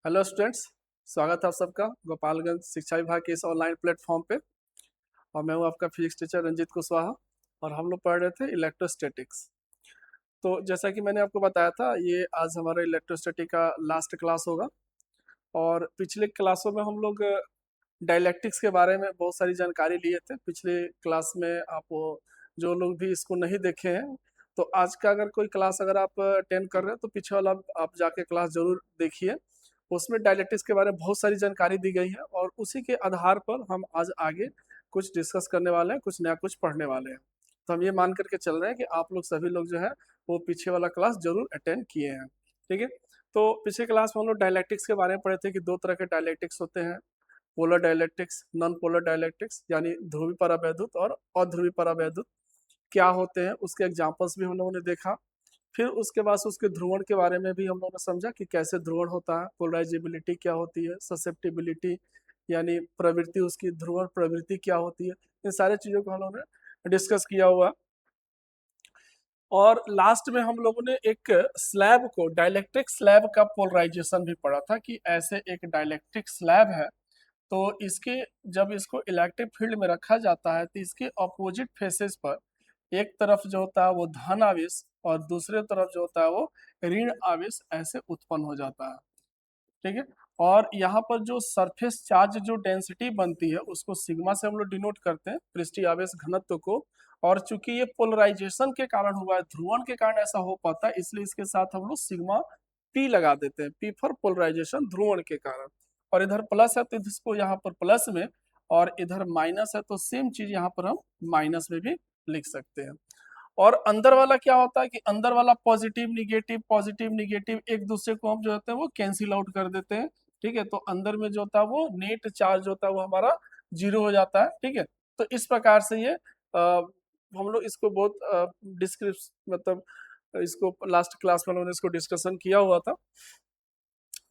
Hello students. स्वागत है आप सबका गोपालगंज शिक्षा विभाग के इस ऑनलाइन प्लेटफॉर्म पे। और मैं हूं आपका फिजिक्स टीचर रंजीत कुशवाहा। और हम लोग पढ़ रहे थे इलेक्ट्रोस्टैटिक्स। तो जैसा कि मैंने आपको बताया था, ये आज हमारा इलेक्ट्रोस्टैटिक का लास्ट क्लास होगा। और पिछले क्लासों में हम लोग डाइलेक्ट्रिक्स के बारे में बहुत सारी जानकारी लिए थे। पिछले क्लास में आप जो लोग भी इसको नहीं देखे हैं, तो आज का अगर कोई क्लास अगर आप अटेंड कर रहे हैं तो पीछे वाला आप जाके क्लास जरूर देखिए। उसमें डायलेक्ट्रिक्स के बारे में बहुत सारी जानकारी दी गई है और उसी के आधार पर हम आज आगे कुछ डिस्कस करने वाले हैं, कुछ नया कुछ पढ़ने वाले हैं। तो हम ये मान करके चल रहे हैं कि आप लोग सभी लोग जो है वो पीछे वाला क्लास जरूर अटेंड किए हैं। ठीक है। तो पिछले क्लास में हम लोग डायलेक्ट्रिक्स के बारे में पढ़े थे कि दो तरह के डायलेक्ट्रिक्स होते हैं। Polar dielectrics, non polar dielectrics, यानी ध्रुवी परावैद्युत और अध्रुवी परावैद्युत क्या होते हैं, उसके एग्जाम्पल्स भी हम लोगों ने देखा। फिर उसके बाद से उसके ध्रुवण के बारे में भी हम लोगों ने समझा कि कैसे ध्रुवण होता है, पोलराइजेबिलिटी क्या होती है, ससेप्टिबिलिटी यानी प्रवृत्ति, उसकी ध्रुवण प्रवृत्ति क्या होती है। इन सारी चीज़ों को हम लोगों ने डिस्कस किया हुआ। और लास्ट में हम लोगों ने एक स्लैब को, डाइलेक्ट्रिक स्लैब का पोलराइजेशन भी पढ़ा था कि ऐसे एक डाइलेक्ट्रिक स्लैब है, तो इसके जब इसको इलेक्ट्रिक फील्ड में रखा जाता है तो इसके अपोजिट फेसेस पर एक तरफ जो होता है वो धन आवेश और दूसरे तरफ जो होता है वो ऋण आवेश ऐसे उत्पन्न हो जाता है। ठीक है। और यहाँ पर जो सरफेस चार्ज जो डेंसिटी बनती है उसको सिग्मा से हम लोग डिनोट करते हैं, पृष्ठीय आवेश घनत्व को। और चूंकि ये पोलराइजेशन के कारण हुआ है, ध्रुवण के कारण ऐसा हो पाता है, इसलिए इसके साथ हम लोग सिग्मा पी लगा देते हैं, पी फॉर पोलराइजेशन, ध्रुवण के कारण। और इधर प्लस है तो इसको यहाँ पर प्लस में, और इधर माइनस है तो सेम चीज यहाँ पर हम माइनस में भी लिख सकते हैं। और अंदर वाला क्या होता है कि अंदर वाला पॉजिटिव निगेटिव एक दूसरे को हम जो होते हैं वो कैंसिल आउट कर देते हैं। ठीक है। तो अंदर में जो होता है वो नेट चार्ज होता है वो हमारा जीरो हो जाता है। ठीक है। तो इस प्रकार से ये हम लोग इसको बहुत डिस्क्रिप्स मतलब इसको लास्ट क्लास में लोगों ने इसको डिस्कशन किया हुआ था।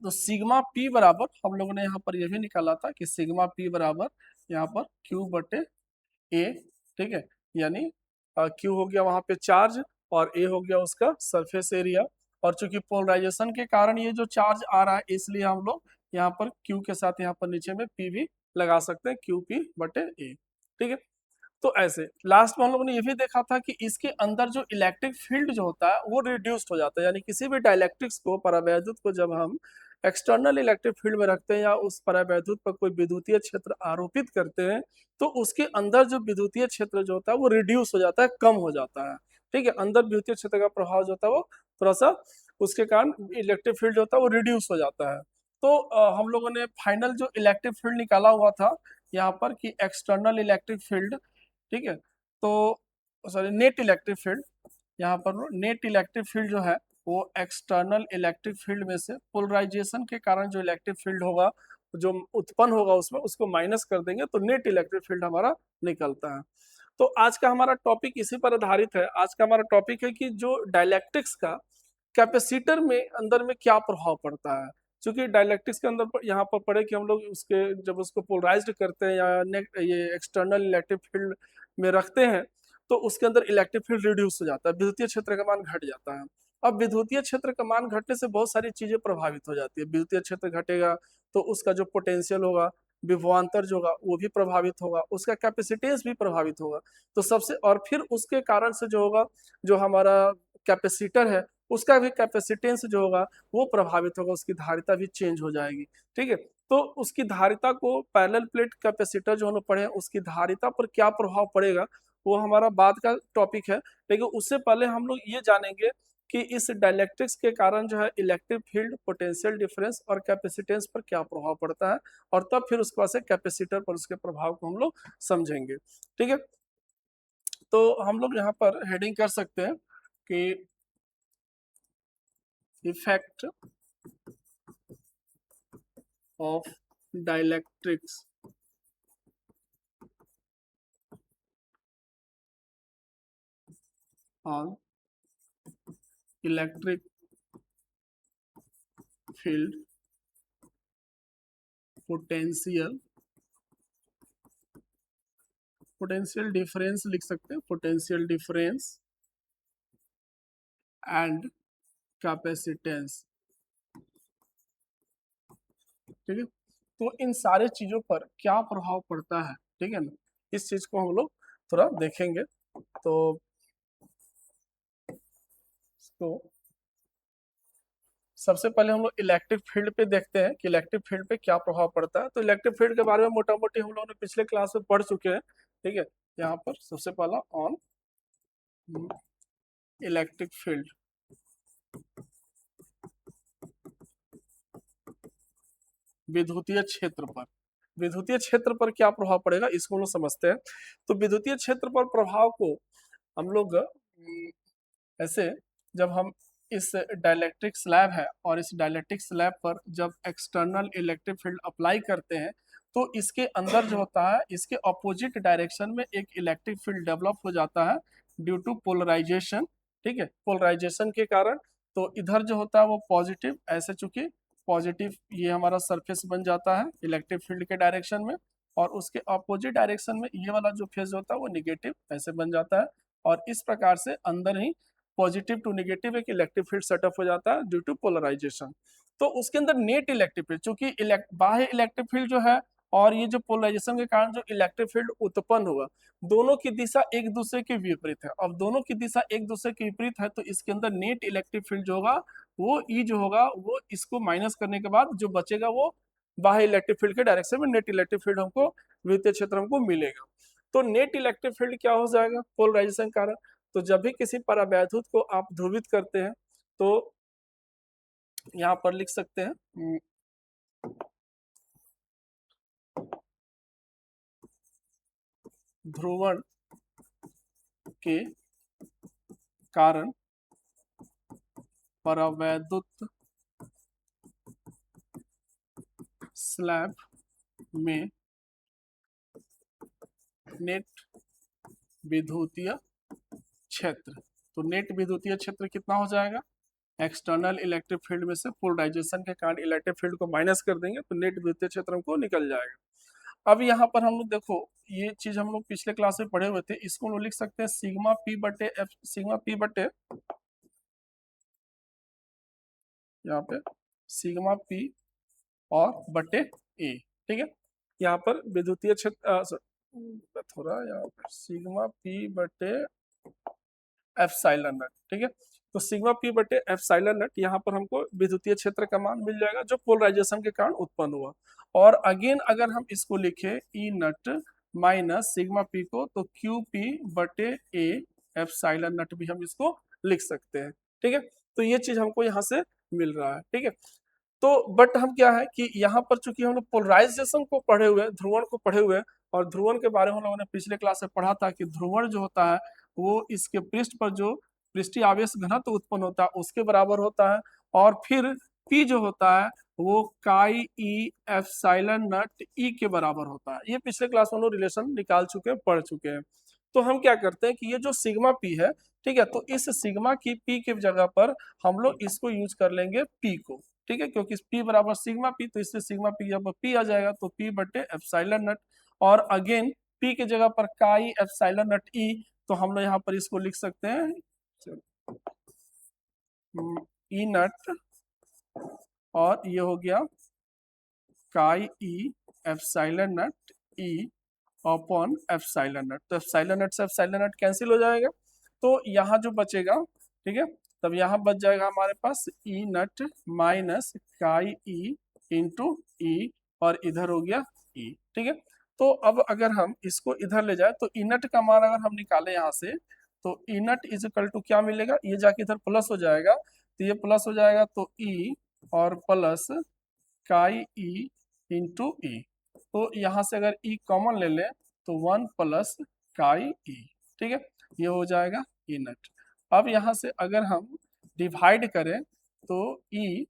तो सिग्मा पी बराबर हम लोगों ने यहाँ पर यह भी निकाला था कि सिग्मा पी बराबर यहाँ पर क्यू बटे ए। ठीक है। यानी क्यू हो गया वहां पे चार्ज और ए हो गया उसका सरफेस एरिया। और चूंकि पोलराइजेशन के कारण ये जो चार्ज आ रहा है, इसलिए हम लोग यहाँ पर क्यू के साथ यहाँ पर नीचे में पी भी लगा सकते हैं, क्यू पी बटे ए। ठीक है। तो ऐसे लास्ट में हम लोगों ने ये भी देखा था कि इसके अंदर जो इलेक्ट्रिक फील्ड जो होता है वो रिड्यूस्ड हो जाता है। यानी किसी भी डाइलेक्ट्रिक्स को, परावैद्युत को जब हम एक्सटर्नल इलेक्ट्रिक फील्ड में रखते हैं या उस परावैद्युत पर कोई विद्युतीय क्षेत्र आरोपित करते हैं, तो उसके अंदर जो विद्युतीय क्षेत्र जो होता है वो रिड्यूस हो जाता है, कम हो जाता है। ठीक है। अंदर विद्युतीय क्षेत्र का प्रभाव जो होता है वो थोड़ा सा, उसके कारण इलेक्ट्रिक फील्ड जो होता है वो रिड्यूस हो जाता है। तो हम लोगों ने फाइनल जो इलेक्ट्रिक फील्ड निकाला हुआ था यहाँ पर कि एक्सटर्नल इलेक्ट्रिक फील्ड, ठीक है, तो सॉरी नेट इलेक्ट्रिक फील्ड, यहाँ पर नेट इलेक्ट्रिक फील्ड जो है वो एक्सटर्नल इलेक्ट्रिक फील्ड में से पोलराइजेशन के कारण जो इलेक्ट्रिक फील्ड होगा, जो उत्पन्न होगा उसमें, उसको माइनस कर देंगे तो नेट इलेक्ट्रिक फील्ड हमारा निकलता है। तो आज का हमारा टॉपिक इसी पर आधारित है। आज का हमारा टॉपिक है कि जो डाइलेक्ट्रिक्स का कैपेसिटर में अंदर में क्या प्रभाव पड़ता है। क्योंकि डाइलेक्ट्रिक्स के अंदर यहाँ पर पढ़े कि हम लोग उसके जब उसको पोलराइज्ड करते हैं या ये एक्सटर्नल इलेक्ट्रिक फील्ड में रखते हैं, तो उसके अंदर इलेक्ट्रिक फील्ड रिड्यूस हो जाता है, विद्युतीय क्षेत्र का मान घट जाता है। अब विद्युतीय क्षेत्र का मान घटने से बहुत सारी चीजें प्रभावित हो जाती है। विद्युतीय क्षेत्र घटेगा तो उसका जो पोटेंशियल होगा, विभवांतर जो होगा वो भी प्रभावित होगा, उसका कैपेसिटेंस भी प्रभावित होगा। तो सबसे, और फिर उसके कारण से जो होगा, जो हमारा कैपेसिटर है उसका भी कैपेसिटेंस जो होगा वो प्रभावित होगा, उसकी धारिता भी चेंज हो जाएगी। ठीक है। तो उसकी धारिता को, पैरेलल प्लेट कैपेसिटर जो हम लोग पढ़े हैं, उसकी धारिता पर क्या प्रभाव पड़ेगा वो हमारा बाद का टॉपिक है। लेकिन उससे पहले हम लोग ये जानेंगे कि इस डाइलेक्ट्रिक्स के कारण जो है इलेक्ट्रिक फील्ड, पोटेंशियल डिफरेंस और कैपेसिटेंस पर क्या प्रभाव पड़ता है, और तब फिर उसके बाद से कैपेसिटर पर उसके प्रभाव को हम लोग समझेंगे। ठीक है। तो हम लोग यहाँ पर हेडिंग कर सकते हैं कि effect of dielectrics on electric field potential, potential difference लिख सकते हैं, पोटेंशियल डिफरेंस एंड कैपेसिटेंस। ठीक है। तो इन सारे चीजों पर क्या प्रभाव पड़ता है, ठीक है ना, इस चीज को हम लोग थोड़ा देखेंगे। तो सबसे पहले हम लोग इलेक्ट्रिक फील्ड पे देखते हैं कि इलेक्ट्रिक फील्ड पे क्या प्रभाव पड़ता है। तो इलेक्ट्रिक फील्ड के बारे में मोटा मोटी हम लोगों ने पिछले क्लास में पढ़ चुके हैं, ठीक है। यहाँ पर सबसे पहला ऑन इलेक्ट्रिक फील्ड, विद्युतीय क्षेत्र पर, विद्युतीय क्षेत्र पर क्या प्रभाव पड़ेगा इसको हम लोग समझते हैं। तो विद्युतीय क्षेत्र पर प्रभाव को हम लोग ऐसे, जब हम इस डाइलेक्ट्रिक स्लैब है और इस डाइलेक्ट्रिक स्लैब पर जब एक्सटर्नल इलेक्ट्रिक फील्ड अप्लाई करते हैं तो इसके अंदर जो होता है इसके अपोजिट डायरेक्शन में एक इलेक्ट्रिक फील्ड डेवलप हो जाता है ड्यू टू पोलराइजेशन, ठीक है, पोलराइजेशन के कारण। तो इधर जो होता है वो पॉजिटिव, ऐसे चूंकि पॉजिटिव ये हमारा सरफेस बन जाता है इलेक्ट्रिक फील्ड के डायरेक्शन में, और उसके अपोजिट डायरेक्शन में ये वाला जो फेज होता है वो निगेटिव ऐसे बन जाता है। और इस प्रकार से अंदर ही पॉजिटिव टू नेगेटिव एक इलेक्ट्रिक फील्ड सेटअप हो जाता है ड्यू टू पोलराइजेशन। तो उसके अंदर नेट इलेक्ट्रिक फील्ड, चूंकि बाह्य इलेक्ट्रिक फील्ड जो है और ये जो पोलराइजेशन के कारण जो इलेक्ट्रिक फील्ड उत्पन्न हुआ, दोनों की दिशा एक दूसरे के विपरीत है। अब दोनों की दिशा एक दूसरे के विपरीत है तो इसके अंदर नेट इलेक्ट्रिक फील्ड जो होगा वो ई जो होगा वो इसको माइनस करने के बाद जो बचेगा वो बाह्य इलेक्ट्रिक फील्ड के डायरेक्शन में नेट इलेक्ट्रिक फील्ड हमको विद्युतीय क्षेत्र हमको मिलेगा। तो नेट इलेक्ट्रिक फील्ड क्या हो जाएगा पोलराइजेशन के कारण। तो जब भी किसी परावैद्युत को आप ध्रुवित करते हैं तो यहाँ पर लिख सकते हैं ध्रुवण के कारण परावैद्युत स्लैब में नेट विद्युतीय क्षेत्र, तो नेट विद्युतीय क्षेत्र कितना हो जाएगा, एक्सटर्नल इलेक्ट्रिक फील्ड में से पोलराइजेशन के कारण इलेक्ट्रिक फील्ड को माइनस कर देंगे तो नेट विद्युतीय क्षेत्र हमको निकल जाएगा। अब यहाँ पर हम लोग देखो ये चीज हम लोग पिछले क्लास में पढ़े हुए थे, इसको हम लोग लिख सकते हैं सिग्मा पी बटे एफ, सिग्मा पी बटे यहाँ पे सिग्मा पी और बटे ए, ठीक है। यहाँ पर विद्युतीय क्षेत्र थोड़ा यहाँ पर सिग्मा पी बटे एप्सिलॉन नट, ठीक है। तो सिग्मा पी बटे एप्सिलॉन नट यहाँ पर हमको विद्युतीय क्षेत्र का मान मिल जाएगा जो पोलराइजेशन के कारण उत्पन्न हुआ। और अगेन अगर हम इसको लिखे ई नट माइनस सिग्मा पी को तो क्यू पी बटे ए एप्सिलॉन नट भी हम इसको लिख सकते हैं, ठीक है। तो ये चीज हमको यहाँ से मिल रहा है, ठीक है। तो बट हम क्या है कि यहाँ पर चूंकि हम लोग पोलराइजेशन को पढ़े हुए, ध्रुवण को पढ़े हुए, और ध्रुवण के बारे में हम लोगों ने पिछले क्लास में पढ़ा था कि ध्रुवण जो होता है वो इसके पृष्ठ पर जो पृष्ठीय आवेश घनत्व उत्पन्न होता है उसके बराबर होता है। और फिर P जो होता है वो काई ई एप्सिलॉन नट ई के बराबर होता है। ये पिछले क्लास में हम लोग रिलेशन निकाल चुके हैं, पढ़ चुके हैं। तो हम क्या करते हैं कि ये जो सिग्मा पी है, ठीक है, तो इस सिग्मा की पी की जगह पर हम लोग इसको यूज कर लेंगे पी को, ठीक है, क्योंकि पी बराबर सिग्मा पी, तो इससे सिग्मा पी जब पी आ जाएगा तो पी बटे एप्सिलॉन नट, और अगेन पी की जगह पर काई एप्सिलॉन नट ई, तो हम लोग यहाँ पर इसको लिख सकते हैं ई नट, और ये हो गया काई ई एप्सिलॉन नट ई अपॉन एप्सिलॉन नट। तो एप्सिलॉन नट से एप्सिलॉन नट कैंसिल हो जाएगा तो यहाँ जो बचेगा, ठीक है, तब यहाँ बच जाएगा हमारे पास ई नट माइनस काई ई इंटू ई, और इधर हो गया ई, ठीक है। तो अब अगर हम इसको इधर ले जाए तो ई नट का मान अगर हम निकाले यहाँ से तो E nut is equal to क्या मिलेगा, ये जाके इधर प्लस हो जाएगा तो ये प्लस हो जाएगा तो ई और प्लस काई ई इंटू ई, तो यहाँ से अगर ई कॉमन ले लें तो 1 प्लस काई ई, ठीक है, ये हो जाएगा ई नट। अब यहाँ से अगर हम डिवाइड करें तो ई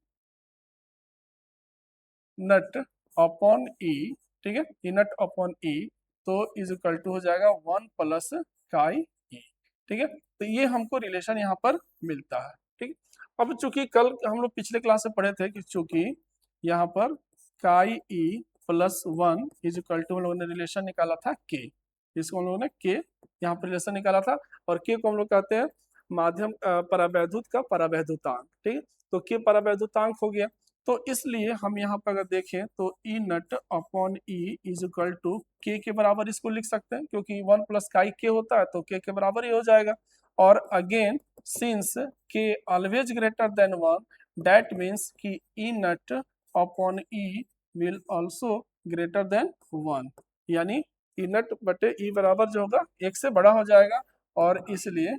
नट अपॉन ई, ठीक है, ई नट अपॉन ई, तो इज इक्वल टू हो जाएगा 1 प्लस काई ई, ठीक है। तो ये हमको रिलेशन यहाँ पर मिलता है, ठीक है। अब चूंकि कल हम लोग पिछले क्लास में पढ़े थे कि चूंकि यहाँ पर काई E plus 1 is equal to हम लोगों ने रिलेशन निकाला था के, इसको हम लोगों ने के यहाँ पर रिलेशन निकाला था, और के को हम लोग कहते हैं माध्यम परावैद्युत का परावैद्युतांक, ठीक है। तो के परावैद्युतांक हो गया। तो इसलिए हम यहाँ पर अगर देखें तो E naught upon E is equal to के बराबर इसको लिख सकते हैं, क्योंकि 1 प्लस का के होता है तो के बराबर ही हो जाएगा। और again since K always greater than 1, that means कि E naught upon E will also greater than 1, यानी ई नट बटे ई बराबर जो होगा 1 से बड़ा हो जाएगा, और इसलिए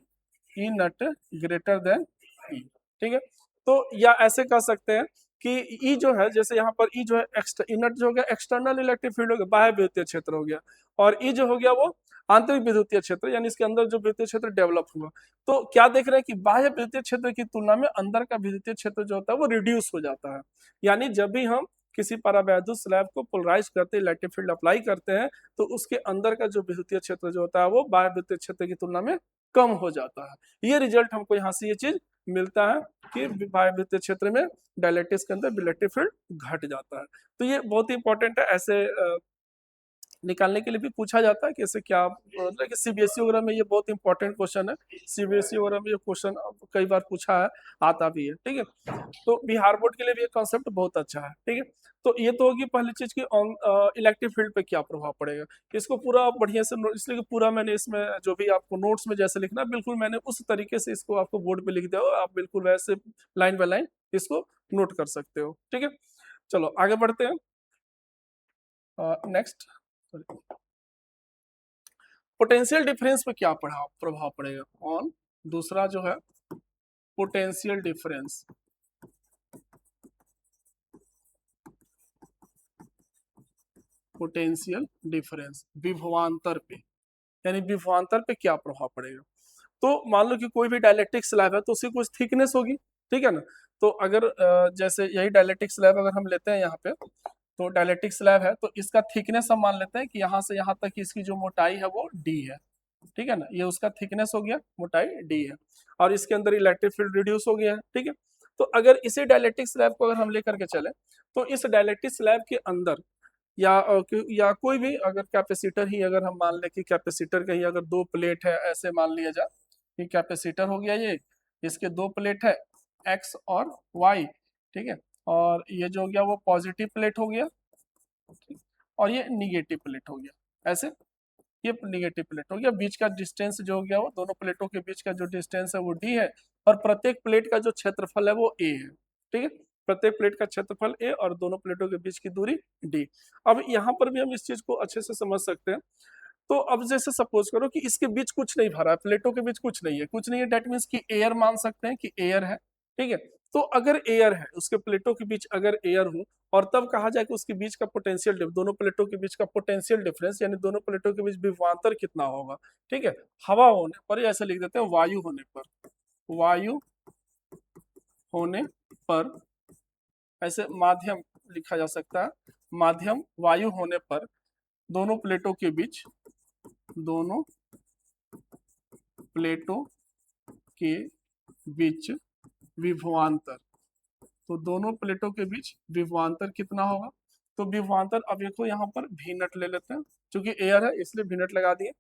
ई नट ग्रेटर देन ई। ठीक है, तो या ऐसे कह सकते हैं कि ई जो है, जैसे यहाँ पर ई जो है ई नट जो हो गया एक्सटर्नल इलेक्ट्रिक फील्ड हो गया, बाह्य विद्युतीय क्षेत्र हो गया, और ई जो हो गया वो आंतरिक विद्युतीय क्षेत्र, यानी इसके अंदर जो विद्युतीय क्षेत्र डेवलप हुआ। तो क्या देख रहे हैं कि बाह्य विद्युतीय क्षेत्र की तुलना में अंदर का विद्युतीय क्षेत्र जो होता है वो रिड्यूस हो जाता है। यानी जब भी हम किसी परावैद्युत स्लैब को पोलराइज करते हैं, इलेक्ट्रिक फील्ड अप्लाई करते हैं, तो उसके अंदर का जो विद्युतीय क्षेत्र जो होता है वो बाह्य विद्युतीय क्षेत्र की तुलना में कम हो जाता है। ये रिजल्ट हमको यहाँ से ये चीज मिलता है कि बाह्य विद्युतीय क्षेत्र में डाइलेक्ट्रिक्स के अंदर इलेक्ट्रिक फील्ड घट जाता है। तो ये बहुत ही इंपॉर्टेंट है, ऐसे निकालने के लिए भी पूछा जाता है कि ऐसे क्या, मतलब कि सीबीएसई वगैरह में ये बहुत इंपॉर्टेंट क्वेश्चन है। सीबीएसई वगैरह में ये क्वेश्चन कई बार पूछा है, आता भी है। ठीक है, तो बिहार बोर्ड के लिए भी ये कॉन्सेप्ट बहुत अच्छा है। ठीक है, तो ये तो होगी पहली चीज की ऑन इलेक्ट्रिक फील्ड पे क्या प्रभाव पड़ेगा। इसको पूरा बढ़िया से इसलिए कि पूरा मैंने इसमें जो भी आपको नोट्स में जैसे लिखना है, बिल्कुल मैंने उस तरीके से इसको आपको बोर्ड पे लिख दिया हो, आप बिल्कुल वैसे लाइन बाय लाइन इसको नोट कर सकते हो। ठीक है, चलो आगे बढ़ते हैं। नेक्स्ट, पोटेंशियल डिफरेंस पे क्या प्रभाव पड़ेगा ऑन, दूसरा जो है पोटेंशियल डिफरेंस। पोटेंशियल डिफरेंस विभवांतर पे, यानी विभवांतर पे क्या प्रभाव पड़ेगा। तो मान लो कि कोई भी डाइलेक्ट्रिक स्लैब है तो उसकी कुछ थिकनेस होगी, ठीक है ना। तो अगर जैसे यही डाइलेक्ट्रिक स्लैब अगर हम लेते हैं यहाँ पे, तो डाइलेक्ट्रिक स्लैब है तो इसका थिकनेस हम मान लेते हैं कि यहाँ से यहाँ तक इसकी जो मोटाई है वो डी है। ठीक है ना, ये उसका थिकनेस हो गया, मोटाई डी है, और इसके अंदर इलेक्ट्रिक फील्ड रिड्यूस हो गया है। ठीक है, तो अगर इसी डाइलेक्ट्रिक स्लैब को अगर हम लेकर के चले, तो इस डाइलेक्ट्रिक स्लैब के अंदर या कोई भी अगर कैपेसिटर ही अगर हम मान लें कि कैपेसिटर का ही अगर दो प्लेट है, ऐसे मान लिया जाए कि कैपेसिटर हो गया ये, इसके दो प्लेट है एक्स और वाई। ठीक है, और ये जो हो गया वो पॉजिटिव प्लेट हो गया, और ये निगेटिव प्लेट हो गया, ऐसे ये निगेटिव प्लेट हो गया। बीच का डिस्टेंस जो हो गया वो दोनों प्लेटों के बीच का जो डिस्टेंस है वो डी है, और प्रत्येक प्लेट का जो क्षेत्रफल है वो ए है। ठीक है, प्रत्येक प्लेट का क्षेत्रफल ए और दोनों प्लेटों के बीच की दूरी डी। अब यहाँ पर भी हम इस चीज को अच्छे से समझ सकते हैं। तो अब जैसे सपोज करो कि इसके बीच कुछ नहीं भरा है, प्लेटों के बीच कुछ नहीं है, कुछ नहीं है, डेट मीन्स कि एयर मान सकते हैं कि एयर है। ठीक है, तो अगर एयर है, उसके प्लेटों के बीच अगर एयर हो, और तब कहा जाए कि उसके बीच का पोटेंशियल, दोनों प्लेटों के बीच का पोटेंशियल डिफरेंस, यानी दोनों प्लेटों के बीच विभवांतर कितना होगा। ठीक है, हवा होने पर, ऐसे लिख देते हैं वायु होने पर, वायु होने पर, ऐसे माध्यम लिखा जा सकता है, माध्यम वायु होने पर दोनों प्लेटों के बीच, दोनों प्लेटों के बीच विभवांतर, तो दोनों प्लेटों के बीच विभवांतर कितना होगा। तो विभवांतर, अब देखो यहाँ पर भी नट ले लेते हैं, क्योंकि एयर है इसलिए भी नट लगा दिए।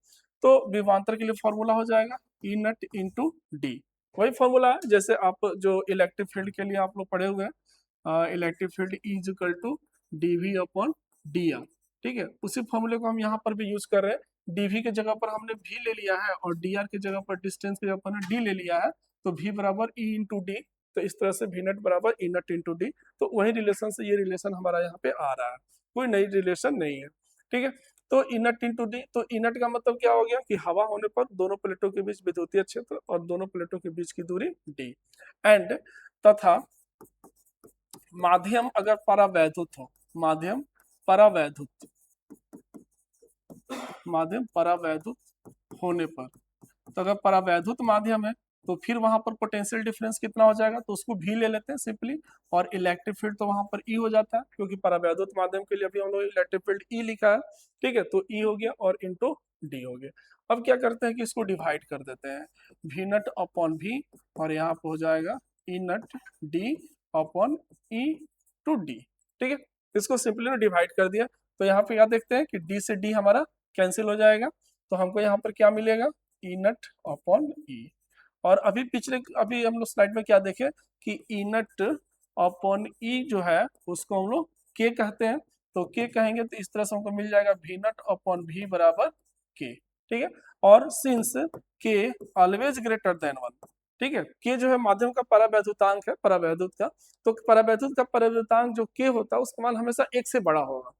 तो विभवांतर के लिए फॉर्मूला हो जाएगा ई नट इंटू डी, वही फॉर्मूला है जैसे आप जो इलेक्ट्रिक फील्ड के लिए आप लोग पढ़े हुए हैं, electric field is equal to d V upon d r. ठीक है, उसी फॉर्मूले को हम यहाँ पर भी यूज कर रहे हैं। डीवी के जगह पर हमने भी ले लिया है, और डी आर की जगह पर, डिस्टेंस की जगह पर डी ले लिया है, तो भी बराबर ई इंटू डी। तो इस तरह से भी नट बराबर ई नट इंटू डी, तो वही रिलेशन से ये रिलेशन हमारा यहाँ पे आ रहा है, कोई नई रिलेशन नहीं है। ठीक है, तो ई नट इंटू डी, तो ई नट का मतलब क्या हो गया कि हवा होने पर दोनों प्लेटों के बीच विद्युतीय क्षेत्र और दोनों प्लेटों के बीच की दूरी डी, एंड तथा माध्यम अगर परावैद्युत हो, माध्यम परावैद्युत, माध्यम परावैद्युत होने पर, तो अगर परावैद्युत माध्यम है तो फिर वहां पर पोटेंशियल डिफरेंस कितना हो जाएगा, तो उसको भी ले लेते हैं सिंपली, और इलेक्ट्रिक फील्ड तो वहां पर ई हो जाता है, क्योंकि परावैद्युत माध्यम के लिए अभी हम लोग इलेक्ट्रिक फील्ड ई लिखा है। ठीक है, तो ई हो गया और इंटू डी हो गया। अब क्या करते हैं कि इसको डिवाइड कर देते हैं, भी नट अपॉन भी, और यहाँ पर हो जाएगा E naught D upon E to D. ठीक है, इसको सिंपली डिवाइड कर दिया, तो यहाँ पे क्या देखते हैं कि डी से डी हमारा कैंसिल हो जाएगा, तो हमको यहाँ पर क्या मिलेगा, ई नट अपॉन ई। और अभी पिछले, अभी हम लोग स्लाइड में क्या देखे कि ई नट अपॉन ई जो है उसको हम लोग के कहते हैं। तो के कहेंगे तो इस तरह से हमको मिल जाएगा वी नट अपॉन वी बराबर के, ठीक है। और since K always greater than one, ठीक है, के जो है माध्यम का परावैद्युतांक है, परावैद्युत का, तो परावैद्युत का परावैद्युतांक जो के होता है उसका मान हमेशा एक से बड़ा होगा।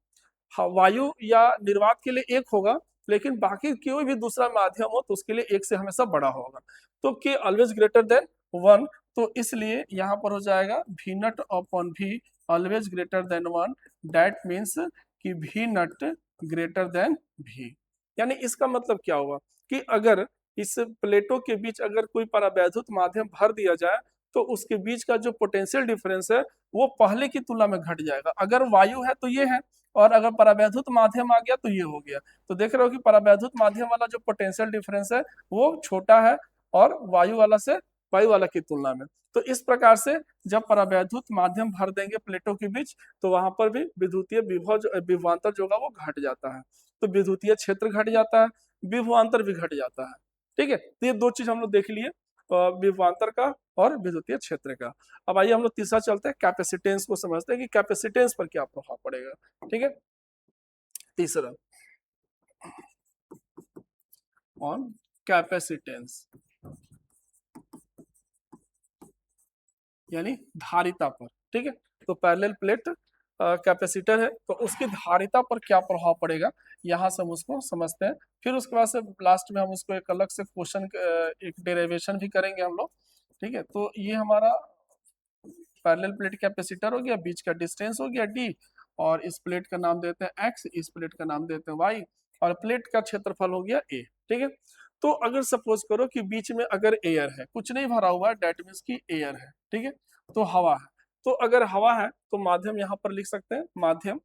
हाँ, वायु या निर्वात के लिए एक होगा, लेकिन बाकी कोई भी दूसरा माध्यम हो तो उसके लिए एक से हमेशा बड़ा होगा। तो के ऑलवेज ग्रेटर देन वन, तो इसलिए यहाँ पर हो जाएगा V naught upon V always greater than one, that means कि V naught greater than V. यानी इसका मतलब क्या हुआ कि अगर इस प्लेटों के बीच अगर कोई परावैद्युत माध्यम भर दिया जाए तो उसके बीच का जो पोटेंशियल डिफरेंस है वो पहले की तुलना में घट जाएगा। अगर वायु है तो ये है, और अगर परावैद्युत माध्यम आ गया तो ये हो गया। तो देख रहे हो कि परावैद्युत माध्यम वाला जो पोटेंशियल डिफरेंस है वो छोटा है और वायु वाला की तुलना में। तो इस प्रकार से जब परावैद्युत माध्यम भर देंगे प्लेटों के बीच तो वहां पर भी विद्युतीय विभवांतर जो होगा वो घट जाता है। तो विद्युतीय क्षेत्र घट जाता है, विभवांतर भी घट जाता है, ठीक है। तो ये दो चीज हम लोग देख लिए, विभवांतर का और विद्युतीय क्षेत्र का। अब आइए हम लोग तीसरा चलते हैं, कैपेसिटेंस को समझते हैं कि कैपेसिटेंस पर क्या प्रभाव पड़ेगा, ठीक है। तीसरा ऑन कैपेसिटेंस यानी धारिता पर, ठीक है। तो पैरेलल प्लेट कैपेसिटर है तो उसकी धारिता पर क्या प्रभाव पड़ेगा, यहाँ से हम उसको समझते हैं। फिर उसके बाद से लास्ट में हम उसको एक अलग से क्वेश्चन एक डेरिवेशन भी करेंगे हम लोग, ठीक है। तो ये हमारा पैरेलल प्लेट कैपेसिटर हो गया, बीच का डिस्टेंस हो गया डी, और इस प्लेट का नाम देते हैं एक्स, इस प्लेट का नाम देते हैं वाई, और प्लेट का क्षेत्रफल हो गया ए, ठीक है। तो अगर सपोज करो कि बीच में अगर एयर है, कुछ नहीं भरा हुआ, डेट मीन्स की एयर है, ठीक है, तो हवा है। तो अगर हवा है तो माध्यम यहाँ पर लिख सकते हैं, माध्यम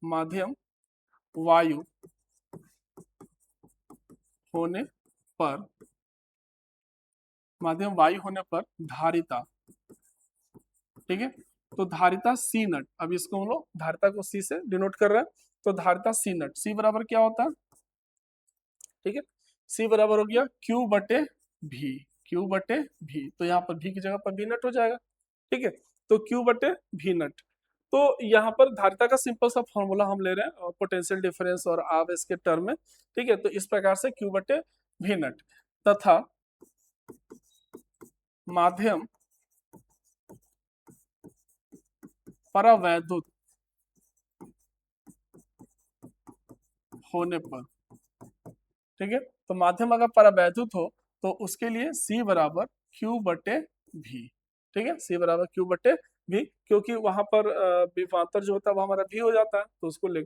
माध्यम वायु होने पर, माध्यम वायु होने पर धारिता, ठीक है। तो धारिता सी नट, अब इसको हम लोग धारिता को सी से डिनोट कर रहे हैं, तो धारिता सी नट, सी बराबर क्या होता है, ठीक है, सी बराबर हो गया क्यू बटे भी, क्यू बटे भी, तो यहाँ पर भी की जगह पर भी नट हो जाएगा, ठीक है। तो क्यू बटे भी नट, तो यहाँ पर धारिता का सिंपल सा फॉर्मूला हम ले रहे हैं पोटेंशियल डिफरेंस और आवेश के टर्म में, ठीक है। तो इस प्रकार से क्यू बटे भी नट तथा माध्यम परावैद्युत होने पर, ठीक है, तो माध्यम अगर परावैद्युत हो तो उसके लिए सी बराबर क्यू बटे भी, ठीक है, सी बराबर क्यू बटे भी, क्योंकि वहां पर विभवांतर जो होता है वो हमारा भी हो जाता है, तो उसको ले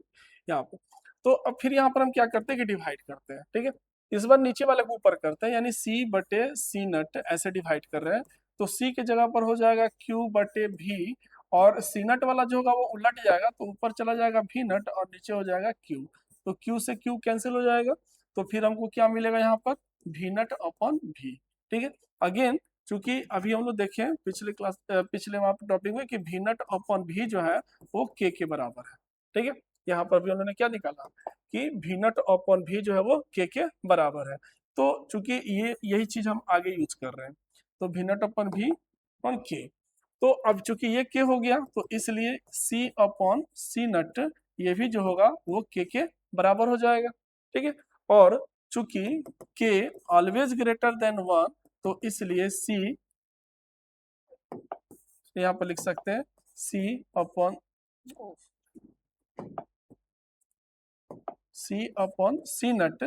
यहाँ पर। तो अब फिर यहाँ पर हम क्या करते हैं कि डिवाइड करते हैं, ठीक है। इस बार नीचे वाले को ऊपर करते हैं, यानी सी बटे सी नट ऐसे डिवाइड कर रहे हैं, तो सी की जगह पर हो जाएगा क्यू बटे भी, और सी नट वाला जो होगा वो उलट जाएगा, तो ऊपर चला जाएगा भी नट और नीचे हो जाएगा क्यू, तो क्यू से क्यू कैंसिल हो जाएगा, तो फिर हमको क्या मिलेगा यहाँ पर भी नट अपॉन भी, ठीक है। अगेन चूंकि अभी हम लोग देखें पिछले क्लास पिछले वहां पर टॉपिक में कि भी नट अपॉन भी जो है वो के बराबर है, ठीक है। यहाँ पर भी उन्होंने क्या निकाला कि भी नट अपॉन भी जो है वो के बराबर है। तो चूंकि ये यही चीज हम आगे यूज कर रहे हैं, तो भी नट अपॉन भी अपॉन के, तो अब चूंकि ये के हो गया तो इसलिए सी अपॉन सी नट ये भी जो होगा वो के बराबर हो जाएगा, ठीक है। और चूंकि के ऑलवेज ग्रेटर देन वन तो इसलिए सी यहाँ पर लिख सकते हैं सी अपॉन सी नट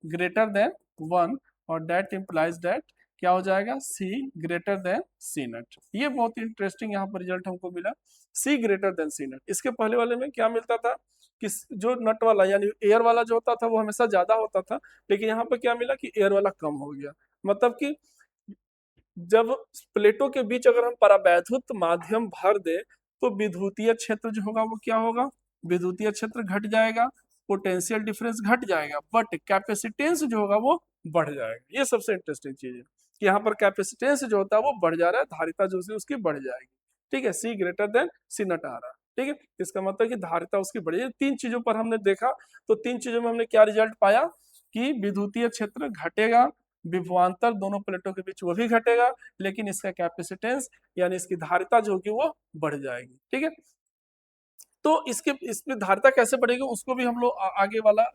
ग्रेटर देन वन, और डेट इम्प्लाइज डेट क्या हो जाएगा सी ग्रेटर देन सी नट। ये बहुत इंटरेस्टिंग यहाँ पर रिजल्ट हमको मिला, सी ग्रेटर देन सी नट। इसके पहले वाले में क्या मिलता था कि जो नट वाला यानी एयर वाला जो होता था वो हमेशा ज्यादा होता था, लेकिन यहाँ पर क्या मिला कि एयर वाला कम हो गया। मतलब कि जब प्लेटों के बीच अगर हम परावैद्युत माध्यम भर दे तो विद्युतीय क्षेत्र जो होगा वो क्या होगा, विद्युतीय क्षेत्र घट जाएगा, पोटेंशियल डिफरेंस घट जाएगा, बट कैपेसिटेंस जो होगा वो बढ़ जाएगा। ये सबसे इंटरेस्टिंग चीज है कि यहाँ पर कैपेसिटेंस जो होता है वो बढ़ जा रहा है, धारिता जो है उसकी बढ़ जाएगी, ठीक है। सी ग्रेटर देन सी नट आ रहा है, ठीक है। इसका मतलब कि धारिता उसकी बढ़ जाएगी। तीन चीजों पर हमने देखा, तो तीन चीजों में हमने क्या रिजल्ट पाया कि विद्युतीय क्षेत्र घटेगा, विभवांतर दोनों प्लेटों के बीच वो भी घटेगा, लेकिन इसका कैपेसिटेंस यानी इसकी धारिता जो होगी वो बढ़ जाएगी। ठीक है, तो इसके इसमें धारिता कैसे बढ़ेगी उसको भी हम लोग आगे वाला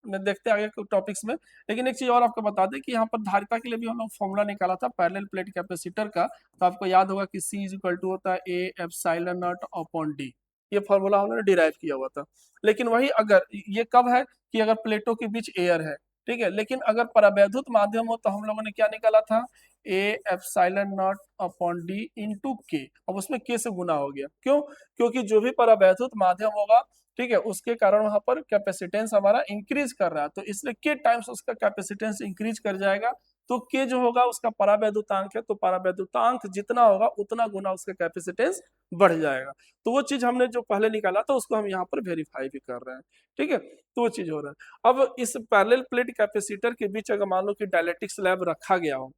में देखते हैं, आगे टॉपिक्स में। लेकिन एक चीज और आपको बता दें कि यहाँ पर धारिता के लिए भी हम लोग फॉर्मूला निकाला था पैरेलल प्लेट कैपेसिटर का। तो आपको याद होगा कि C इज इक्वल टू होता है A epsilon not upon D। ये फॉर्मूला हमने डिराइव किया हुआ था। लेकिन वही अगर ये कब है कि अगर प्लेटों के बीच एयर है, ठीक है, लेकिन अगर परावैद्युत माध्यम हो तो हम लोगों ने क्या निकाला था, A epsilon not upon D into के। अब उसमें के से गुना हो गया, क्यों? क्योंकि जो भी परावैद्युत माध्यम होगा, ठीक है, उसके कारण वहां पर कैपेसिटेंस हमारा इंक्रीज कर रहा है, तो इसलिए के टाइम्स उसका कैपेसिटेंस इंक्रीज कर जाएगा। तो के जो होगा उसका परावैद्युतांक है, तो परावैद्युतांक जितना होगा उतना गुना उसका कैपेसिटेंस बढ़ जाएगा। तो वो चीज हमने जो पहले निकाला था उसको हम यहाँ पर वेरीफाई भी कर रहे हैं। ठीक है, तो वो चीज हो रहा है। अब इस पैरेलल प्लेट कैपेसिटर के बीच अगर मान लो कि डायलेक्ट्रिक स्लैब रखा गया हो,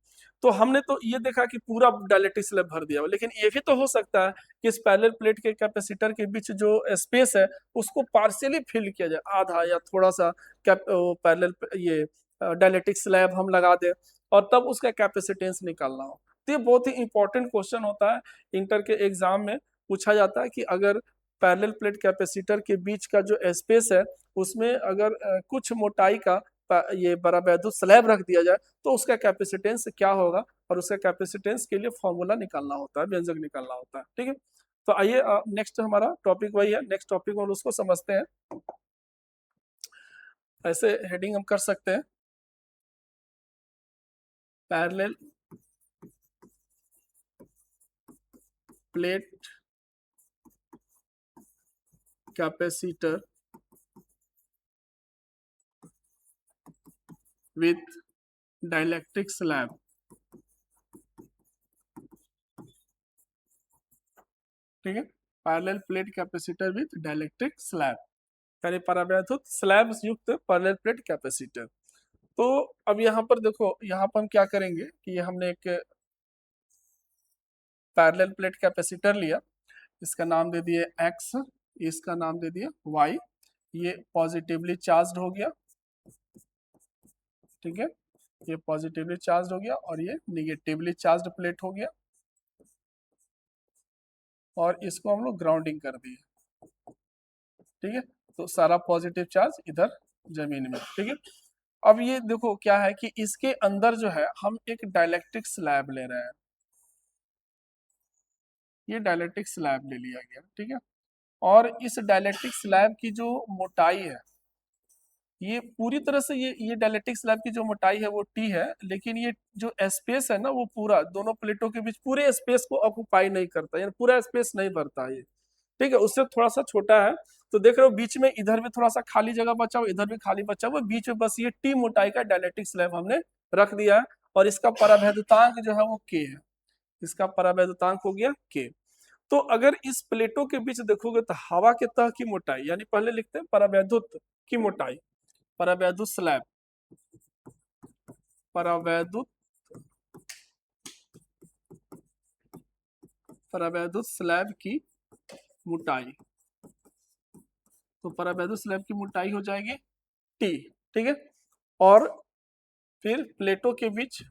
तो हमने तो ये देखा कि पूरा डायलेक्ट्रिक स्लैब भर दिया हो, लेकिन ये भी तो हो सकता है कि इस पैरेलल प्लेट के कैपेसिटर के बीच जो स्पेस है उसको पार्शियली फिल किया जाए, आधा या थोड़ा सा पैरेलल ये डायलेक्ट्रिक स्लैब हम लगा दें और तब उसका कैपेसिटेंस निकालना हो। तो ये बहुत ही इंपॉर्टेंट क्वेश्चन होता है, इंटर के एग्जाम में पूछा जाता है कि अगर पैरेलल प्लेट कैपेसिटर के बीच का जो स्पेस है उसमें अगर कुछ मोटाई का ये परावैद्युत स्लैब रख दिया जाए तो उसका कैपेसिटेंस क्या होगा, और उसका कैपेसिटेंस के लिए फॉर्मूला निकालना होता है, व्यंजक निकालना होता है। ठीक है, तो आइए नेक्स्ट हमारा टॉपिक वही है, नेक्स्ट टॉपिक और उसको समझते हैं। ऐसे हेडिंग हम कर सकते हैं, parallel plate capacitor with dielectric slab. ठीक है, parallel plate capacitor with dielectric slab, यानी परावैद्युत स्लैब युक्त पैरेलल प्लेट कैपेसिटर। तो अब यहाँ पर देखो, यहाँ पर हम क्या करेंगे कि हमने एक पैरेलल प्लेट कैपेसिटर लिया, इसका नाम दे दिए एक्स, इसका नाम दे दिया वाई। ये पॉजिटिवली चार्ज हो गया, ठीक है, ये पॉजिटिवली चार्ज हो गया और ये निगेटिवली चार्ज प्लेट हो गया, और इसको हम लोग ग्राउंडिंग कर दिए। ठीक है, तो सारा पॉजिटिव चार्ज इधर जमीन में। ठीक है, अब ये देखो क्या है कि इसके अंदर जो है हम एक डाइलेक्ट्रिक स्लैब ले रहे हैं, ये डाइलेक्ट्रिक स्लैब ले लिया गया। ठीक है, और इस डाइलेक्ट्रिक स्लैब की जो मोटाई है, ये पूरी तरह से ये डाइलेक्ट्रिक स्लैब की जो मोटाई है वो टी है, लेकिन ये जो स्पेस है ना वो पूरा दोनों प्लेटों के बीच पूरे स्पेस को ऑक्युपाई नहीं करता, यानी पूरा स्पेस नहीं भरता ये। ठीक है, उससे थोड़ा सा छोटा है। तो देख रहे हो बीच में इधर भी थोड़ा सा खाली जगह बचा हुआ, इधर भी खाली बचा हुआ, बीच में बस ये टी मोटाई का डाइलेक्ट्रिक स्लैब हमने रख दिया है, और इसका परावैद्युतांक जो है वो के है, इसका परावैद्युतांक हो गया के। तो अगर इस प्लेटों के बीच देखोगे तो हवा के तह की मोटाई, यानी पहले लिखते हैं परावैद्युत की मोटाई, परावैद्युत स्लैब, परावैद्युत परावैद्युत स्लैब की मोटाई, तो परावैद्युत स्लैब की मोटाई हो जाएगी टी। ठीक है, और फिर प्लेटों के बीच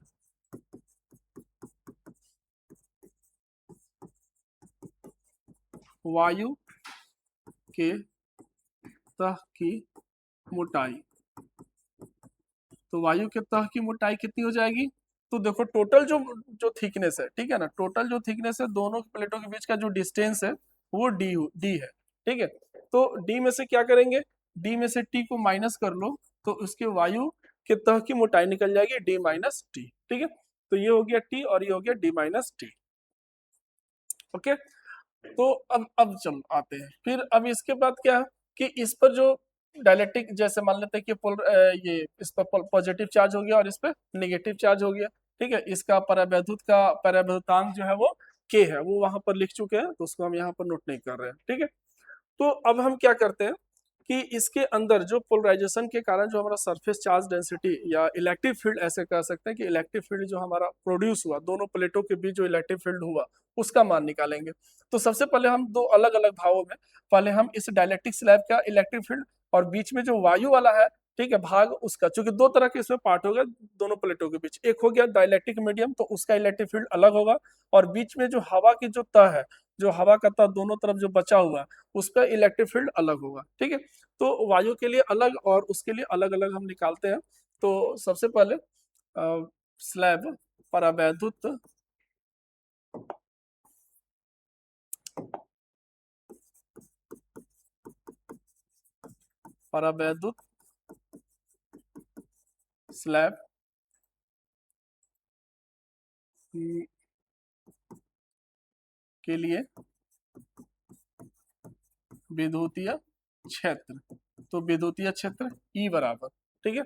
वायु के तह की मोटाई, तो वायु के तह की मोटाई कितनी हो जाएगी, तो देखो टोटल जो जो थिकनेस है, ठीक है ना, टोटल जो थिकनेस है दोनों प्लेटों के बीच का जो डिस्टेंस है वो डी है। ठीक है, तो डी में से क्या करेंगे, डी में से टी को माइनस कर लो, तो उसके वायु के तह की मोटाई निकल जाएगी डी माइनस टी। ठीक है, तो ये हो गया टी और ये हो गया डी माइनस टी। ओके, तो अब चल आते हैं फिर, अब इसके बाद क्या है कि इस पर जो डायलेक्ट्रिक, जैसे मान लेते हैं कि ये इस पर पॉजिटिव चार्ज हो गया और इस पर नेगेटिव चार्ज हो गया। ठीक है, इसका परावैद्युत का परावैद्युतांक जो है वो के है, वो वहां पर लिख चुके हैं, तो उसको हम यहाँ पर नोट नहीं कर रहे हैं। ठीक है, तो अब हम क्या करते हैं कि इसके अंदर जो पोलराइजेशन के कारण जो हमारा सरफेस चार्ज डेंसिटी या इलेक्ट्रिक फील्ड, ऐसे कह सकते हैं कि इलेक्ट्रिक फील्ड जो हमारा प्रोड्यूस हुआ दोनों प्लेटों के बीच जो इलेक्ट्रिक फील्ड हुआ उसका मान निकालेंगे। तो सबसे पहले हम दो अलग अलग भावों में, पहले हम इस डायलेक्ट्रिक स्लैब का इलेक्ट्रिक फील्ड और बीच में जो वायु वाला है ठीक है, भाग उसका, चूंकि दो तरह के इसमें पार्ट होगा दोनों प्लेटों के बीच, एक हो गया डाइलेक्ट्रिक मीडियम तो उसका इलेक्ट्रिक फील्ड अलग होगा, और बीच में जो हवा की जो तह है, जो हवा का तह दोनों तरफ जो बचा हुआ है उसका इलेक्ट्रिक फील्ड अलग होगा। ठीक है, तो वायु के लिए अलग और उसके लिए अलग अलग हम निकालते हैं। तो सबसे पहले स्लैब परावैद्युत परावैद्युत स्लैब के लिए विद्युतीय क्षेत्र, तो विद्युतीय क्षेत्र ई बराबर, ठीक है,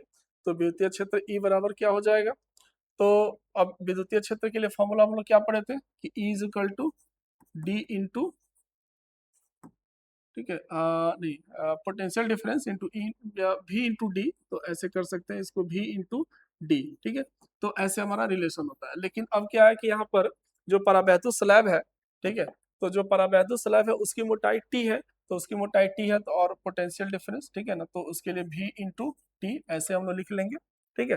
तो विद्युतीय क्षेत्र ई बराबर क्या हो जाएगा, तो अब विद्युतीय क्षेत्र के लिए फॉर्मूला हम लोग क्या पढ़े थे कि E is equal to D into, ठीक है, नहीं, पोटेंशियल डिफरेंस इंटू ई, भी इंटू डी, तो ऐसे कर सकते हैं इसको भी इंटू डी, ठीक है, तो ऐसे हमारा रिलेशन होता है। लेकिन अब क्या है कि यहाँ पर जो परावैद्युत स्लैब है, ठीक है, तो जो परावैद्युत स्लैब है उसकी मोटाई टी है, तो उसकी मोटाई टी है, तो और पोटेंशियल डिफरेंस, ठीक है ना, तो उसके लिए भी इंटू टी ऐसे हम लोग लिख लेंगे, ठीक है,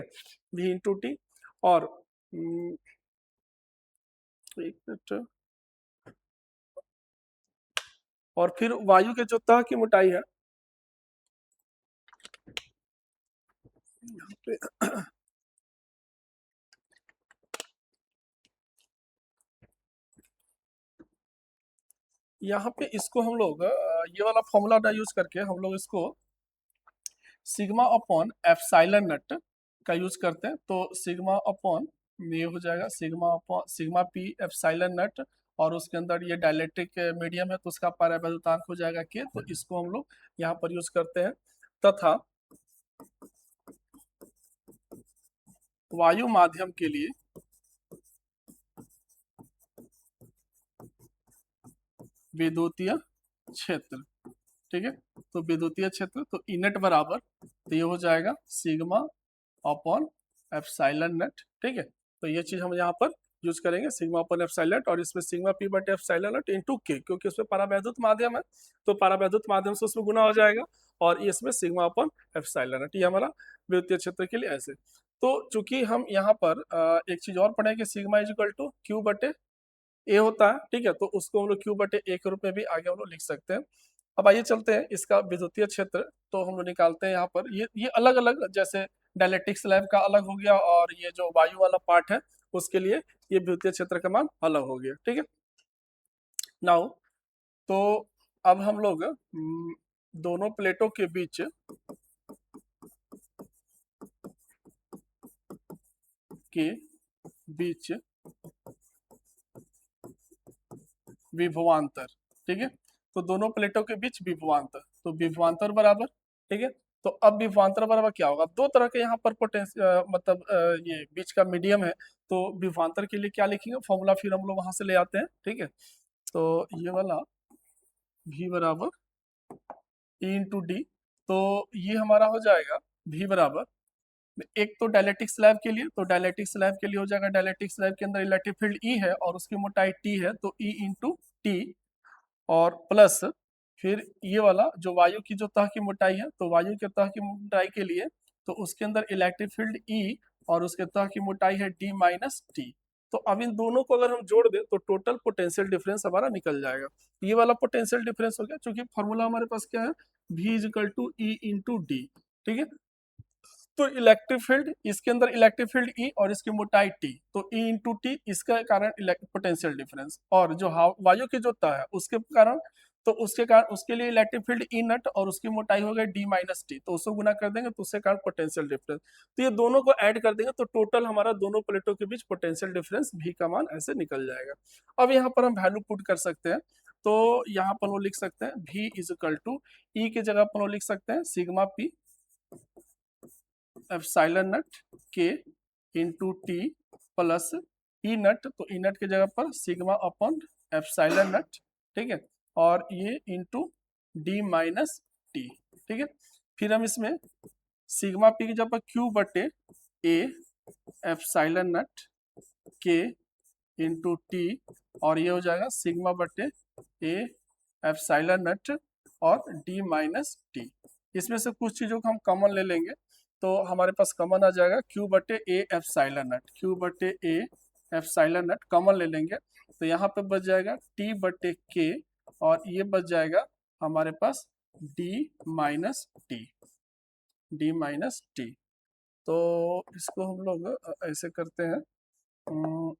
भी इंटू टी। और एक मिनट, और फिर वायु के जो तह की मोटाई है, यहाँ पे यहाँ पे इसको हम लोग ये वाला फॉर्मूला ना यूज करके हम लोग इसको सिग्मा अपॉन एप्सिलॉन नट का यूज करते हैं, तो सिग्मा अपॉन ये हो जाएगा sigma upon sigma P epsilon naught, और उसके अंदर ये डाइलेक्ट्रिक मीडियम है तो उसका परावैद्युतांक हो जाएगा के, तो इसको हम लोग यहाँ पर यूज करते हैं। तथा वायु माध्यम के लिए विद्युतीय क्षेत्र, ठीक है, तो विद्युतीय क्षेत्र तो इनेट बराबर, तो ये हो जाएगा सिग्मा अपॉन एप्सिलॉन नट, ठीक है, तो ये चीज हम यहाँ पर यूज करेंगे सिग्मा अपॉन एप्सिलॉन नट, और इसमें सिग्मा पी बटे एप्सिलॉन नट इंटू के, क्योंकि उसमें परावैद्युत माध्यम है तो परावैद्युत माध्यम से उसमें गुना हो जाएगा, और इसमें सिग्मा अपॉन एप्सिलॉन नट, ये हमारा विद्युतीय क्षेत्र के लिए ऐसे। तो चूंकि हम यहाँ पर एक चीज और पढ़ेंगे, sigma is equal to Q बटे ए होता है, ठीक है, तो उसको हम लोग क्यू बटे ए के रूप में भी आगे हम लोग लिख सकते हैं। अब आइए चलते हैं इसका विद्युतीय क्षेत्र, तो हम लोग निकालते हैं यहाँ पर ये अलग अलग, जैसे डायलेक्ट्रिक स्लैब का अलग हो गया, और ये जो वायु वाला पार्ट है उसके लिए ये विद्युतीय क्षेत्र का मान अलग हो गया, ठीक है। नाउ तो अब हम लोग दोनों प्लेटों के बीच के बीच विभवांतर, ठीक है, तो दोनों प्लेटों के बीच विभवांतर, तो विभवांतर बराबर, ठीक है, तो अब विभवांतर बराबर क्या होगा, दो तरह के यहाँ पर पोटेंशियल मतलब ये बीच का मीडियम है, तो विभवांतर के लिए क्या लिखेंगे फॉर्मूला, फिर हम लोग वहां से ले आते हैं, ठीक है, तो ये वाला v बराबर ई इंटू डी, तो ये हमारा हो जाएगा v बराबर, एक तो डायलेक्ट्रिक स्लैब के लिए, तो डायलेक्ट्रिक स्लैब के लिए हो जाएगा, डायलेक्ट्रिक स्लैब के अंदर इलेक्ट्रिक फील्ड ई है और उसकी मोटाई टी है, तो ई इंटू टी, और प्लस फिर ये वाला जो वायु की जो तह की मोटाई है, तो वायु के तह की मोटाई के लिए तो उसके अंदर इलेक्ट्रिक फील्ड ई और उसके तह की मोटाई है डी माइनस टी, तो अब इन दोनों को अगर हम जोड़ दें तो टोटल पोटेंशियल डिफरेंस हमारा निकल जाएगा। ये वाला पोटेंशियल डिफरेंस हो गया, क्योंकि फॉर्मूला हमारे पास क्या है, v is equal to E into d, ठीक है, तो इलेक्ट्रिक फील्ड इसके अंदर इलेक्ट्रिक फील्ड ई और इसकी मोटाई टी, तो ई इंटू टी इसका कारण पोटेंशियल डिफरेंस, और जो वायु की जो तह है उसके कारण, तो उसके कारण उसके लिए इलेक्ट्रिक फील्ड ई नट और उसकी मोटाई हो गई डी माइनस टी, तो उसको गुना कर देंगे तो उसके कारण पोटेंशियल डिफरेंस, तो ये दोनों को ऐड कर देंगे तो टोटल हमारा दोनों प्लेटों के बीच पोटेंशियल डिफरेंस भी का मान ऐसे निकल जाएगा। अब यहाँ पर हम वैल्यू पुट कर सकते हैं, तो यहाँ पर वो लिख सकते हैं v इज इक्वल टू ई की जगह पर वो लिख सकते हैं सिग्मा पी एप्सिलॉन नट के इंटू टी प्लस ई नट, तो ई नट की जगह पर सिग्मा अपॉन एप्सिलॉन नट, ठीक है, और ये इंटू डी माइनस टी, ठीक है, फिर हम इसमें सिग्मा पी की जगह पर क्यू बटे ए एप्सिलॉन नट के इंटू टी, और ये हो जाएगा सिग्मा बटे ए एप्सिलॉन नट और डी माइनस टी, इसमें से कुछ चीज़ों को हम कॉमन ले लेंगे, तो हमारे पास कॉमन आ जाएगा क्यू बटे ए एप्सिलॉन नट, क्यू बटे ए एप्सिलॉन नट कॉमन ले लेंगे, तो यहाँ पे बच जाएगा टी बटे के, और ये बच जाएगा हमारे पास D minus T, D minus T. तो इसको हम लोग ऐसे करते हैं, अम,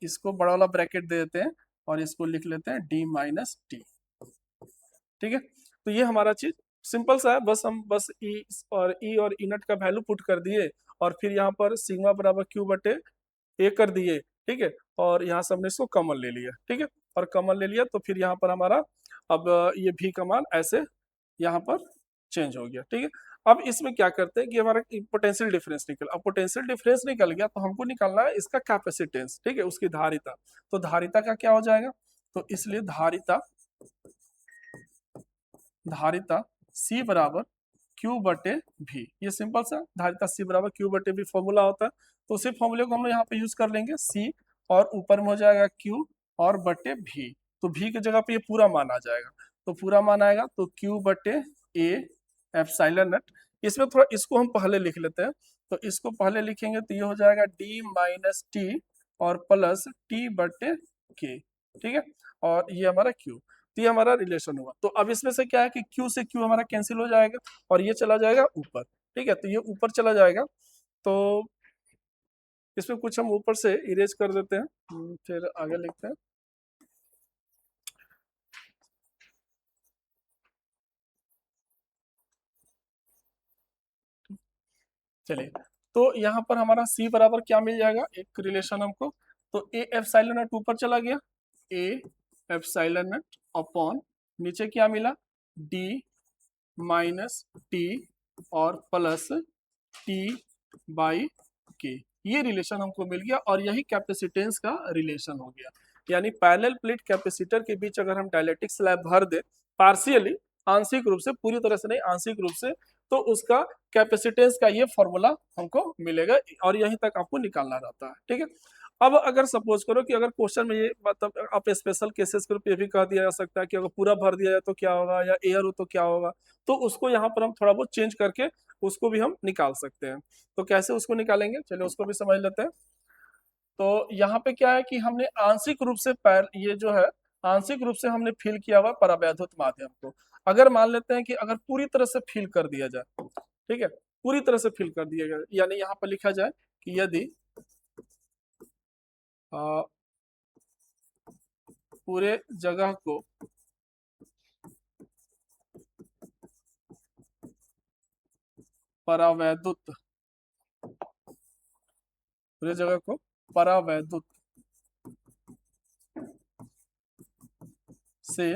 इसको बड़ा वाला ब्रैकेट दे देते हैं और इसको लिख लेते हैं डी माइनस टी। ठीक है, तो ये हमारा चीज सिंपल सा है, बस हम बस ई और ई नट का वैल्यू पुट कर दिए, और फिर यहाँ पर सिग्मा बराबर क्यू बटे ए कर दिए। ठीक है, और यहाँ से हमने इसको कॉमन ले लिया। ठीक है, और कॉमन ले लिया तो फिर यहाँ पर हमारा अब ये भी का मान ऐसे यहाँ पर चेंज हो गया। ठीक है, अब इसमें क्या करते हैं कि हमारा पोटेंशियल डिफरेंस निकल, अब पोटेंशियल डिफरेंस निकल गया तो हमको निकालना है इसका कैपेसिटेंस। ठीक है, उसकी धारिता, तो धारिता का क्या हो जाएगा, तो इसलिए धारिता, धारिता C बराबर Q बटे V, ये सिंपल सा धारिता C बराबर Q बटे V फॉर्मूला होता है, तो उसी फॉर्मूले को हम लोग यहाँ पे यूज कर लेंगे। C और ऊपर में हो जाएगा Q और बटे V, तो V की जगह पे ये पूरा मान आ जाएगा, तो पूरा मान आएगा तो Q बटे A एप्सिलॉन नट। इसमें थोड़ा इसको हम पहले लिख लेते हैं, तो इसको पहले लिखेंगे तो ये हो जाएगा D माइनस टी और प्लस T बटे K। ठीक है, और ये हमारा Q, तो ये हमारा रिलेशन हुआ। तो अब इसमें से क्या है कि Q से Q हमारा कैंसिल हो जाएगा और ये चला जाएगा ऊपर। ठीक है, तो ये ऊपर चला जाएगा, तो इसमें कुछ हम ऊपर से इरेज कर देते हैं, फिर आगे लिखते हैं। चलिए, तो यहाँ पर हमारा C बराबर क्या मिल जाएगा, एक रिलेशन हमको, तो ए एप्सिलॉन नट ऊपर चला गया, ए एप्सिलॉन नट अपॉन नीचे क्या मिला, डी माइनस टी और प्लस टी बाई के, ये रिलेशन हमको मिल गया, और यही कैपेसिटेंस का रिलेशन हो गया। यानी पैरेलल प्लेट कैपेसिटर के बीच अगर हम डायलेक्ट्रिक स्लैब भर दे पार्शियली, आंशिक रूप से, पूरी तरह से नहीं, आंशिक रूप से, तो उसका कैपेसिटेंस का ये फॉर्मूला हमको मिलेगा, और यहीं तक आपको निकालना रहता है। ठीक है, अब अगर सपोज करो कि अगर क्वेश्चन में ये मतलब आप स्पेशल केसेस के रूप ये भी कह दिया जा सकता है कि अगर पूरा भर दिया जाए तो क्या होगा, या एयर हो तो क्या होगा, तो उसको यहाँ पर हम थोड़ा बहुत चेंज करके उसको भी हम निकाल सकते हैं। तो कैसे उसको निकालेंगे, चलिए उसको भी समझ लेते हैं। तो यहाँ पे क्या है कि हमने आंशिक रूप से ये जो है आंशिक रूप से हमने फिल किया हुआ परावैद्युत माध्यम को, अगर मान लेते हैं कि अगर पूरी तरह से फिल कर दिया जाए, ठीक है, पूरी तरह से फिल कर दिया जाए, यानी यहाँ पर लिखा जाए कि यदि पूरे जगह को परावैद्युत, पूरे जगह को परावैद्युत से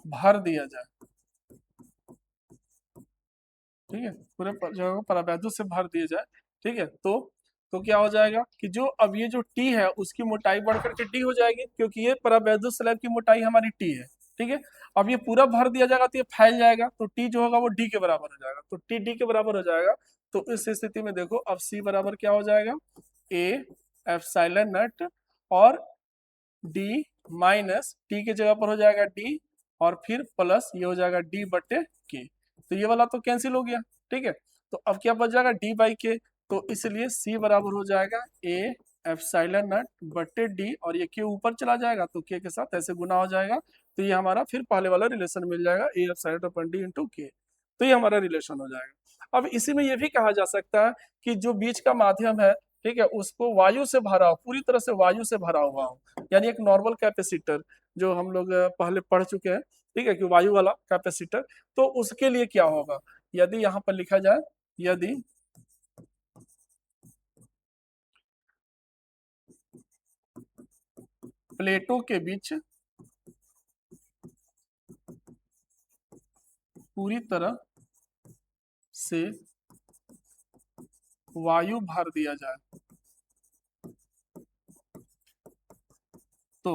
भर दिया जाए, ठीक है, पूरे जगह को परावैद्युत से भर दिया जाए, ठीक है, तो क्या हो जाएगा कि जो अब ये जो टी है उसकी मोटाई बढ़कर के टी हो जाएगी, क्योंकि ये परावैद्युत स्लैब की मोटाई हमारी टी है। ठीक है, अब ये पूरा भर दिया जाएगा तो ये फैल जाएगा, तो टी जो होगा वो डी के बराबर हो जाएगा, तो टी डी के बराबर हो जाएगा। तो इस स्थिति में देखो अब सी बराबर क्या हो जाएगा, ए एप्सिलॉन नट और डी माइनस टी के जगह पर हो जाएगा डी, और फिर प्लस ये हो जाएगा डी बटे के, तो ये वाला तो कैंसिल हो गया। ठीक है, तो अब क्या बच जाएगा डी बाई के, तो इसलिए सी बराबर हो जाएगा ए एप्सिलॉन नट बटे डी, और ये के ऊपर चला जाएगा तो के साथ ऐसे गुना हो जाएगा, तो ये हमारा फिर पहले वाला रिलेशन मिल जाएगा, A epsilon upon D into के, तो ये हमारा रिलेशन हो जाएगा। अब इसी में ये भी कहा जा सकता है कि जो बीच का माध्यम है, ठीक है, उसको वायु से भरा हो, पूरी तरह से वायु से भरा हुआ हो, यानी एक नॉर्मल कैपेसिटर जो हम लोग पहले पढ़ चुके हैं, ठीक है, कि वायु वाला कैपेसिटर, तो उसके लिए क्या होगा, यदि यहाँ पर लिखा जाए, यदि प्लेटों के बीच पूरी तरह से वायु भर दिया जाए, तो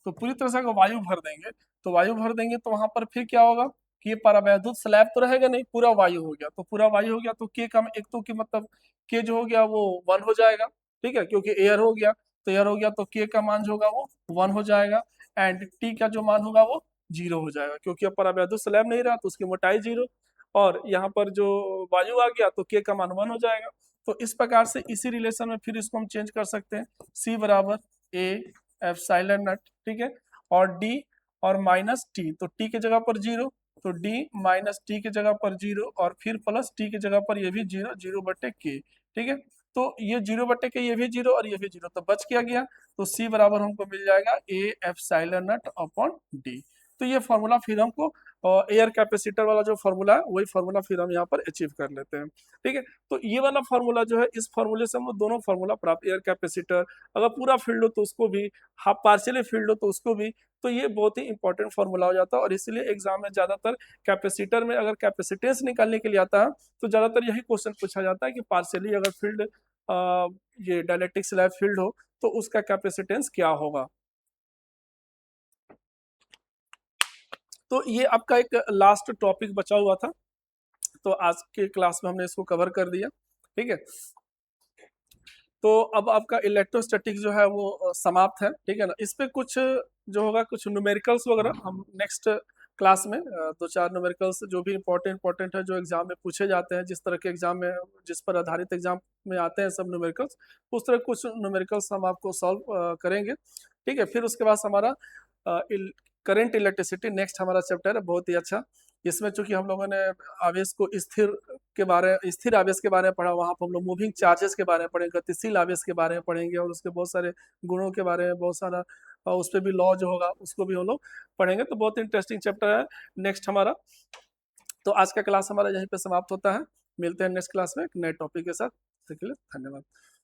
तो पूरी तरह से अगर वायु भर देंगे, तो वायु भर देंगे तो वहां पर फिर क्या होगा कि ये परावैद्युत स्लैब तो रहेगा नहीं, पूरा वायु हो गया, तो पूरा वायु हो गया तो के का एक तो की मतलब के जो हो गया वो 1 हो जाएगा, ठीक है, क्योंकि एयर हो गया, तो एयर हो गया तो के का मान जो होगा वो 1 हो जाएगा, एंड टी का जो मान होगा वो 0 हो जाएगा, क्योंकि अब परावैद्युत स्लैब नहीं रहा तो उसकी मोटाई 0। और यहाँ पर जो वायु आ गया तो k का मान 1 हो जाएगा। तो इस प्रकार से इसी रिलेशन में फिर इसको हम चेंज कर सकते हैं, c बराबर a एप्सिलॉन नॉट, ठीक है, और d और माइनस टी, तो t की जगह पर 0, तो d माइनस टी की जगह पर 0 और फिर प्लस t की जगह पर ये भी 0, 0/k, ठीक है। तो ये 0/k, ये भी 0 और ये भी 0, तो बच क्या गया, तो c बराबर हमको मिल जाएगा a epsilon not upon d। तो ये फॉर्मूला फिर हमको एयर कैपेसिटर वाला जो फॉर्मूला है वही फॉर्मूला फिर हम यहाँ पर अचीव कर लेते हैं, ठीक है। तो ये वाला फॉर्मूला जो है, इस फॉर्मूले से हम दोनों फॉर्मूला प्राप्त, एयर कैपेसिटर अगर पूरा फील्ड हो तो उसको भी, हाफ पार्शियली फील्ड हो तो उसको भी, तो ये बहुत ही इंपॉर्टेंट फॉर्मूला हो जाता है। और इसलिए एग्जाम में ज्यादातर कैपेसिटर में अगर कैपेसिटेंस निकालने के लिए आता है तो ज्यादातर यही क्वेश्चन पूछा जाता है कि पार्शियली अगर फील्ड ये डायलेक्ट्रिक स्लैब फील्ड हो तो उसका कैपेसिटेंस क्या होगा। तो ये आपका एक लास्ट टॉपिक बचा हुआ था, तो आज के क्लास में हमने इसको कवर कर दिया, ठीक है। तो अब आपका इलेक्ट्रोस्टैटिक जो है वो समाप्त है, ठीक है ना। इस पे कुछ जो होगा, कुछ न्यूमेरिकल्स वगैरह हम नेक्स्ट क्लास में दो चार न्यूमेरिकल्स जो भी इंपॉर्टेंट है, जो एग्जाम में पूछे जाते हैं, जिस तरह के एग्जाम में, जिस पर आधारित एग्जाम में आते हैं सब न्यूमेरिकल्स, उस तरह कुछ न्यूमेरिकल्स हम आपको सॉल्व करेंगे, ठीक है। फिर उसके बाद हमारा करंट इलेक्ट्रिसिटी नेक्स्ट हमारा चैप्टर है, बहुत ही अच्छा। इसमें चूंकि हम लोगों ने आवेश को स्थिर आवेश के बारे में पढ़ा, वहाँ पर हम लोग मूविंग चार्जेस के बारे में पढ़ेंगे, गतिशील आवेश के बारे में पढ़ेंगे, और उसके बहुत सारे गुणों के बारे में बहुत सारा, और उस पर भी लॉ जो होगा उसको भी हम लोग पढ़ेंगे। तो बहुत इंटरेस्टिंग चैप्टर है नेक्स्ट हमारा। तो आज का क्लास हमारा यहीं पे समाप्त होता है, मिलते हैं नेक्स्ट क्लास में एक नए टॉपिक के साथ। तब तक के लिए धन्यवाद।